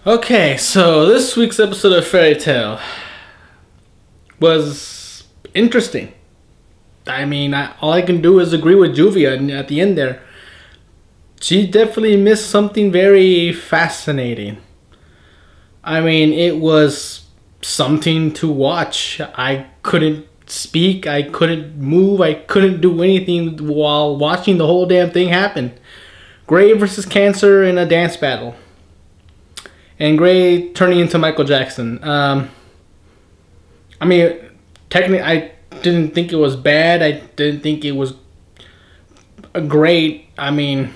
Okay, so this week's episode of Fairy Tail was interesting. I mean, all I can do is agree with Juvia at the end there. She definitely missed something very fascinating. I mean, it was something to watch. I couldn't speak, I couldn't move, I couldn't do anything while watching the whole damn thing happen. Gray versus Cancer in a dance battle. And Gray turning into Michael Jackson. I mean, technically, I didn't think it was bad. I didn't think it was great. I mean,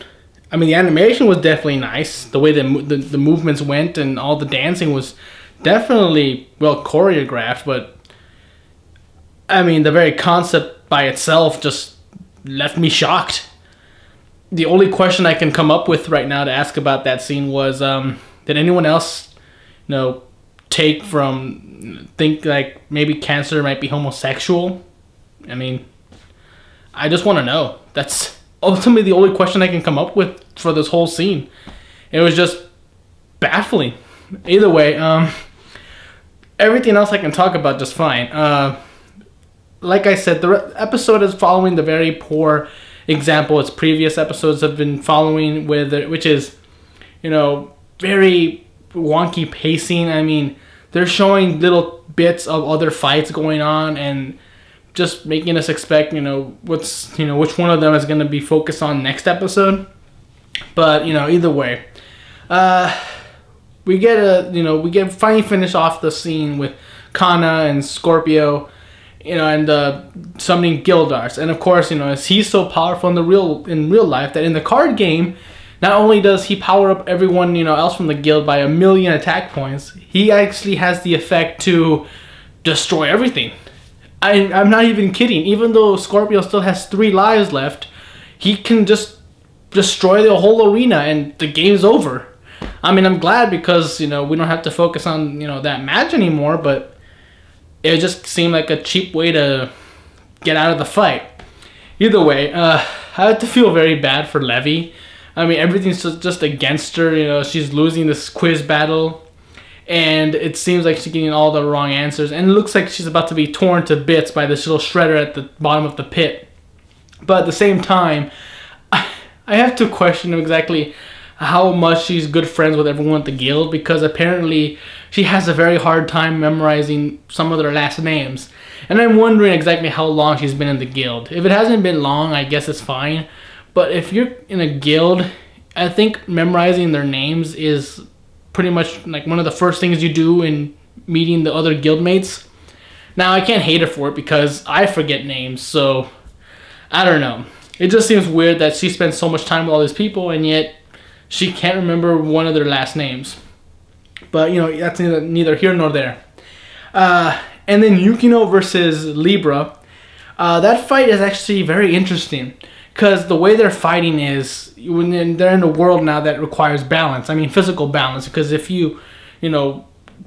the animation was definitely nice. The way the movements went and all the dancing was definitely well choreographed. But I mean, the very concept by itself just left me shocked. The only question I can come up with right now to ask about that scene was, did anyone else, think like maybe Cancer might be homosexual? I mean, I just want to know. That's ultimately the only question I can come up with for this whole scene. It was just baffling. Either way, everything else I can talk about just fine. Like I said, the episode is following the very poor example its previous episodes have been following, which is, very wonky pacing. I mean, they're showing little bits of other fights going on and just making us expect, which one of them is going to be focused on next episode. But, either way, we finally finish off the scene with Kana and Scorpio, and summoning Gildars. And of course, he's so powerful in real life that in the card game, not only does he power up everyone else from the guild by 1,000,000 attack points, he actually has the effect to destroy everything. I'm not even kidding. Even though Scorpio still has 3 lives left, he can just destroy the whole arena and the game's over. I mean, I'm glad because we don't have to focus on that match anymore, but it just seemed like a cheap way to get out of the fight. Either way, I have to feel very bad for Levi. I mean, everything's just against her. She's losing this quiz battle, and it seems like she's getting all the wrong answers, and it looks like she's about to be torn to bits by this little shredder at the bottom of the pit. But at the same time, I have to question exactly how much she's good friends with everyone at the guild, because apparently she has a very hard time memorizing some of their last names. And I'm wondering exactly how long she's been in the guild. If it hasn't been long, I guess it's fine. But if you're in a guild, I think memorizing their names is pretty much like one of the first things you do in meeting the other guildmates. Now, I can't hate her for it because I forget names, so I don't know. It just seems weird that she spends so much time with all these people and yet she can't remember one of their last names. But, that's neither here nor there. And then Yukino versus Libra. That fight is actually very interesting, because the way they're fighting is when they're in a world now that requires balance. I mean, physical balance. Because if you,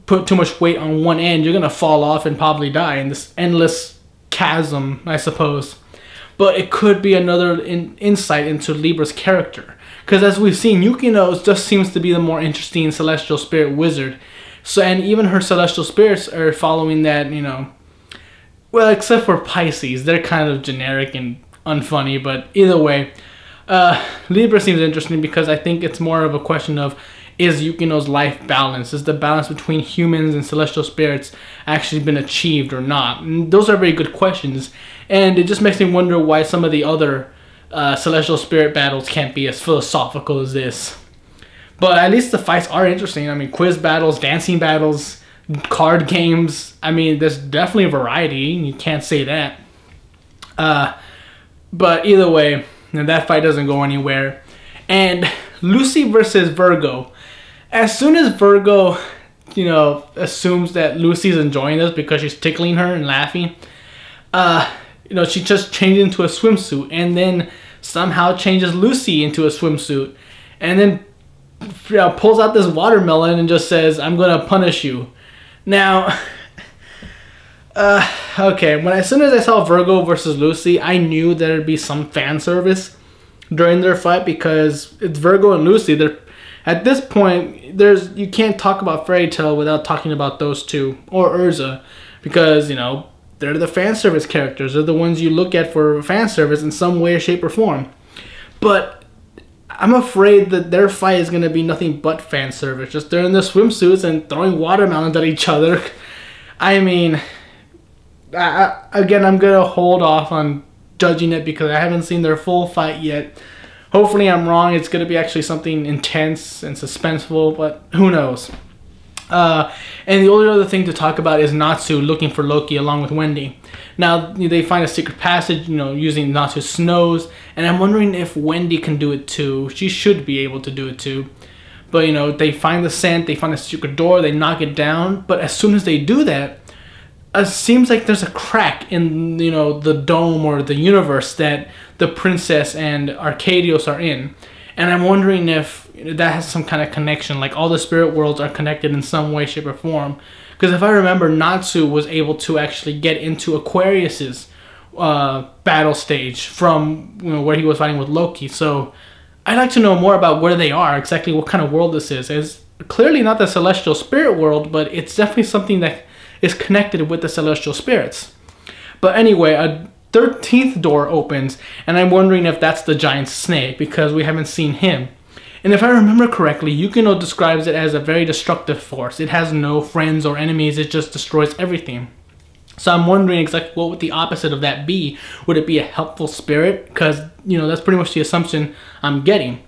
put too much weight on one end, you're going to fall off and probably die in this endless chasm, I suppose. But it could be another insight into Libra's character. Because as we've seen, Yukino just seems to be the more interesting celestial spirit wizard. So, and even her celestial spirits are following that, well, except for Pisces. They're kind of generic and unfunny, but either way, Libra seems interesting because I think it's more of a question of, is Yukino's life balanced? Is the balance between humans and celestial spirits actually been achieved or not? And those are very good questions, and it just makes me wonder why some of the other celestial spirit battles can't be as philosophical as this. But at least the fights are interesting. I mean, quiz battles, dancing battles, card games. I mean, there's definitely a variety. You can't say that. But either way, that fight doesn't go anywhere. And Lucy versus Virgo. As soon as Virgo, assumes that Lucy's enjoying this because she's tickling her and laughing, she just changes into a swimsuit and then somehow changes Lucy into a swimsuit. And then pulls out this watermelon and just says, "I'm going to punish you." Now, okay, as soon as I saw Virgo versus Lucy, I knew there'd be some fan service during their fight because it's Virgo and Lucy. At this point, you can't talk about Fairy Tail without talking about those two, or Urza, because, you know, they're the fan service characters. They're the ones you look at for fan service in some way, shape, or form. But I'm afraid that their fight is going to be nothing but fan service. Just they're in their swimsuits and throwing watermelons at each other. I mean, again, I'm going to hold off on judging it because I haven't seen their full fight yet. Hopefully I'm wrong. It's going to be actually something intense and suspenseful, but who knows. And the only other thing to talk about is Natsu looking for Loki along with Wendy. Now, they find a secret passage, you know, using Natsu's snows, and I'm wondering if Wendy can do it too. She should be able to do it too. But, you know, they find the scent, they find a secret door, they knock it down, but as soon as they do that, it seems like there's a crack in, you know, the dome or the universe that the princess and Arcadios are in. And I'm wondering if that has some kind of connection, like all the spirit worlds are connected in some way, shape, or form. Because if I remember, Natsu was able to actually get into Aquarius's battle stage from, you know, where he was fighting with Loki. So I'd like to know more about where they are, exactly what kind of world this is. It's clearly not the celestial spirit world, but it's definitely something that is connected with the celestial spirits. But anyway, a 13th door opens, and I'm wondering if that's the giant snake, because we haven't seen him. And if I remember correctly, Yukino describes it as a very destructive force. It has no friends or enemies, it just destroys everything. So I'm wondering exactly what would the opposite of that be. Would it be a helpful spirit? Because, you know, that's pretty much the assumption I'm getting.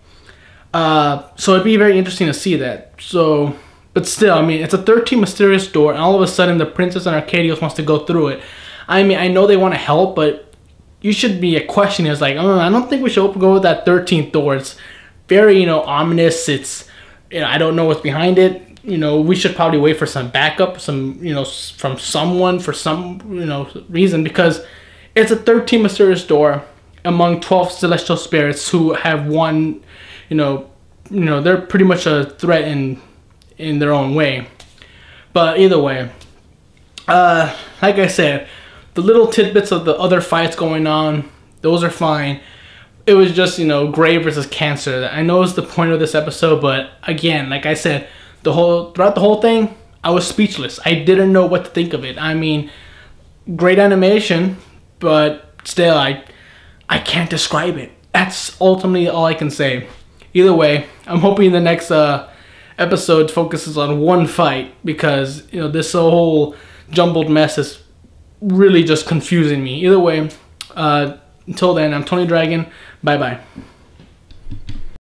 So it'd be very interesting to see that. So, but still, I mean, it's a 13 mysterious door, and all of a sudden the princess and Arcadios wants to go through it. I mean, I know they want to help, but you should be questioning. It's like, oh, I don't think we should go with that 13th door. It's very, you know, ominous. It's, you know, I don't know what's behind it. You know, we should probably wait for some backup, some, you know, from someone for some, you know, reason, because it's a 13 mysterious door among 12 celestial spirits who have one, you know, they're pretty much a threat in their own way. But either way, like I said, the little tidbits of the other fights going on, those are fine. It was just, you know, Gray versus Cancer. I know it's the point of this episode, but again, like I said, throughout the whole thing, I was speechless. I didn't know what to think of it. I mean, great animation, but still, I can't describe it. That's ultimately all I can say. Either way, I'm hoping the next episode focuses on one fight, because, you know, this whole jumbled mess is really just confusing me. Either way, until then, I'm Tony Dragon. Bye bye.